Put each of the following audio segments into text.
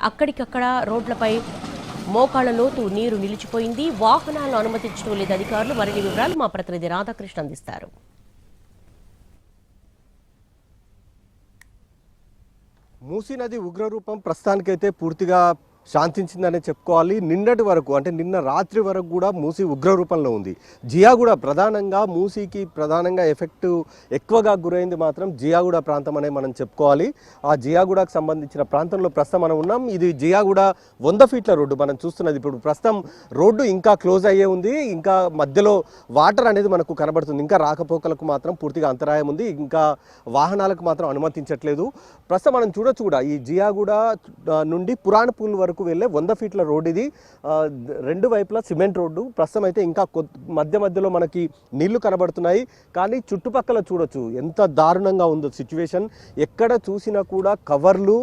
అక్కడికక్కడ రోడ్లపై మోకాళ్ల లోతు నీరు నిలిచిపోయింది. వాహనాలను అనుమతించడం లేదు అధికారులు. మరిన్ని వివరాలు మా ప్రతినిధి రాధాకృష్ణ అందిస్తారు. మూసీ నది ఉగ్రరూపం ప్రస్తుతానికైతే పూర్తిగా శాంతించిందనే చెప్పుకోవాలి. నిన్నటి వరకు అంటే నిన్న రాత్రి వరకు కూడా మూసీ ఉగ్రరూపంలో ఉంది. జియాగూడ ప్రధానంగా మూసీకి ప్రధానంగా ఎఫెక్ట్ ఎక్కువగా గురైంది మాత్రం జియాగూడ ప్రాంతం అనే మనం చెప్పుకోవాలి. ఆ జియాగూడకు సంబంధించిన ప్రాంతంలో ప్రస్తుతం మనం ఉన్నాం. ఇది జియాగూడ 100 ఫీట్ల రోడ్డు మనం చూస్తున్నది. ఇప్పుడు ప్రస్తుతం రోడ్డు ఇంకా క్లోజ్ అయ్యే ఉంది. ఇంకా మధ్యలో వాటర్ అనేది మనకు కనబడుతుంది. ఇంకా రాకపోకలకు మాత్రం పూర్తిగా అంతరాయం ఉంది. ఇంకా వాహనాలకు మాత్రం అనుమతించట్లేదు. ప్రస్తుతం మనం చూడొచ్చు కూడా ఈ జియాగూడ నుండి పురాణపూల్ వరకు వెళ్ళే 100 ఫీట్ల రోడ్ ఇది. రెండు వైపులా సిమెంట్ రోడ్డు. ప్రస్తుతం అయితే ఇంకా మధ్యలో మనకి నీళ్లు కనబడుతున్నాయి. కానీ చుట్టుపక్కల చూడొచ్చు ఎంత దారుణంగా ఉందో సిచ్యువేషన్. ఎక్కడ చూసినా కూడా కవర్లు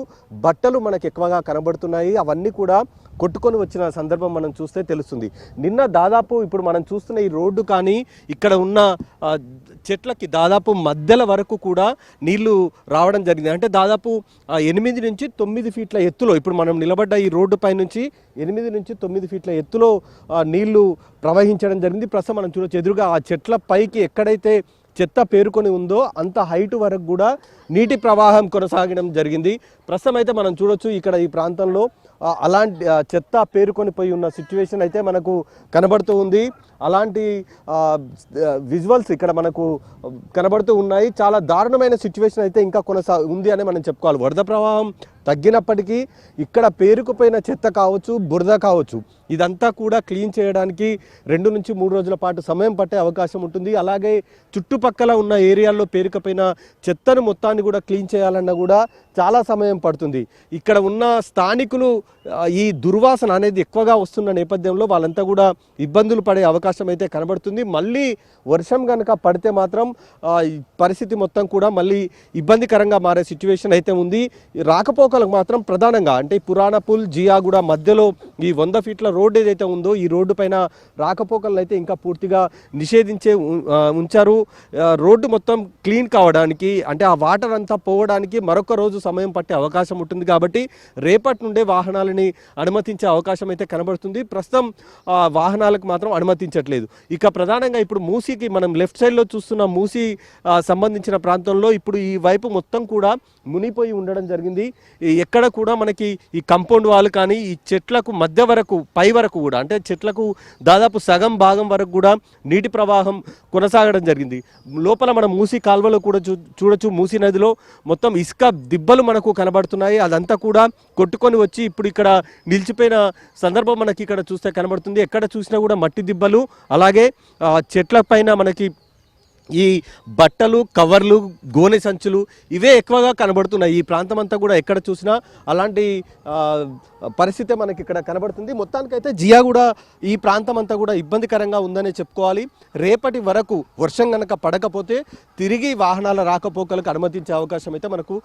బట్టలు మనకు ఎక్కువగా కనబడుతున్నాయి. అవన్నీ కూడా కొట్టుకొని వచ్చిన సందర్భం మనం చూస్తే తెలుస్తుంది. నిన్న దాదాపు ఇప్పుడు మనం చూస్తున్న ఈ రోడ్డు కానీ ఇక్కడ ఉన్న చెట్లకి దాదాపు మధ్యల వరకు కూడా నీళ్లు రావడం జరిగింది. అంటే దాదాపు 8 నుంచి 9 ఫీట్ల ఎత్తులో ఇప్పుడు మనం నిలబడ్డ ఈ రోడ్డు పై నుంచి 8 నుంచి 9 ఫీట్ల ఎత్తులో నీళ్లు ప్రవహించడం జరిగింది. ప్రస్తుతం మనం చూడొచ్చు ఎదురుగా ఆ చెట్ల పైకి ఎక్కడైతే చెత్త పేరుకొని ఉందో అంత హైట్ వరకు కూడా నీటి ప్రవాహం కొనసాగడం జరిగింది. ప్రస్తుతం అయితే మనం చూడొచ్చు ఇక్కడ ఈ ప్రాంతంలో అలాంటి చెత్త పేరుకొని పోయి ఉన్న సిచ్యువేషన్ అయితే మనకు కనబడుతూ ఉంది. అలాంటి విజువల్స్ ఇక్కడ మనకు కనబడుతూ ఉన్నాయి. చాలా దారుణమైన సిచ్యువేషన్ అయితే ఇంకా ఉంది అని మనం చెప్పుకోవాలి. వరద ప్రవాహం తగ్గినప్పటికీ ఇక్కడ పేరుకుపోయిన చెత్త కావచ్చు, బురద కావచ్చు, ఇదంతా కూడా క్లీన్ చేయడానికి 2 నుంచి 3 రోజుల పాటు సమయం పట్టే అవకాశం ఉంటుంది. అలాగే చుట్టుపక్కల ఉన్న ఏరియాల్లో పేరుకుపోయిన చెత్తను మొత్తాన్ని కూడా క్లీన్ చేయాలన్నా కూడా చాలా సమయం పడుతుంది. ఇక్కడ ఉన్న స్థానికులు ఈ దుర్వాసన అనేది ఎక్కువగా వస్తున్న నేపథ్యంలో వాళ్ళంతా కూడా ఇబ్బందులు పడే అవకాశం అయితే కనబడుతుంది. మళ్ళీ వర్షం కనుక పడితే మాత్రం పరిస్థితి మొత్తం కూడా మళ్ళీ ఇబ్బందికరంగా మారే సిచ్యువేషన్ అయితే ఉంది. రాకపోకలకు మాత్రం ప్రధానంగా అంటే పురాణపూల్ జియాగూడ మధ్యలో ఈ 100 ఫీట్ల రోడ్డు ఏదైతే ఉందో ఈ రోడ్డు పైన రాకపోకలను అయితే ఇంకా పూర్తిగా నిషేధించే ఉంచారు. రోడ్డు మొత్తం క్లీన్ కావడానికి అంటే ఆ వాటర్ అంతా పోవడానికి మరొక రోజు సమయం పట్టే అవకాశం ఉంటుంది. కాబట్టి రేపటి నుండే వాహనాలని అనుమతించే అవకాశం అయితే కనబడుతుంది. ప్రస్తుతం వాహనాలకు మాత్రం అనుమతించట్లేదు. ఇక ప్రధానంగా ఇప్పుడు మూసీకి మనం లెఫ్ట్ సైడ్లో చూస్తున్న మూసీ సంబంధించిన ప్రాంతంలో ఇప్పుడు ఈ వైపు మొత్తం కూడా మునిపోయి ఉండడం జరిగింది. ఎక్కడ కూడా మనకి ఈ కంపౌండ్ వాల్ కానీ ఈ చెట్లకు మధ్య వరకు పై వరకు కూడా అంటే చెట్లకు దాదాపు సగం భాగం వరకు కూడా నీటి ప్రవాహం కొనసాగడం జరిగింది. లోపల మనం మూసీ కాల్వలో కూడా చూడొచ్చు. మూసీ నదిలో మొత్తం ఇసుక దిబ్బలు మనకు కనబడుతున్నాయి. అదంతా కూడా కొట్టుకొని వచ్చి ఇప్పుడు ఇక్కడ నిలిచిపోయిన సందర్భం మనకి ఇక్కడ చూస్తే కనబడుతుంది. ఎక్కడ చూసినా కూడా మట్టి దిబ్బలు, అలాగే చెట్ల పైన మనకి ఈ బట్టలు, కవర్లు, గోనె సంచులు ఇవే ఎక్కువగా కనబడుతున్నాయి. ఈ ప్రాంతం అంతా కూడా ఎక్కడ చూసినా అలాంటి పరిస్థితి మనకి ఇక్కడ కనబడుతుంది. మొత్తానికైతే జియాగూడ ఈ ప్రాంతం అంతా కూడా ఇబ్బందికరంగా ఉందనే చెప్పుకోవాలి. రేపటి వరకు వర్షం కనుక పడకపోతే తిరిగి వాహనాల రాకపోకలకు అనుమతించే అవకాశం అయితే మనకు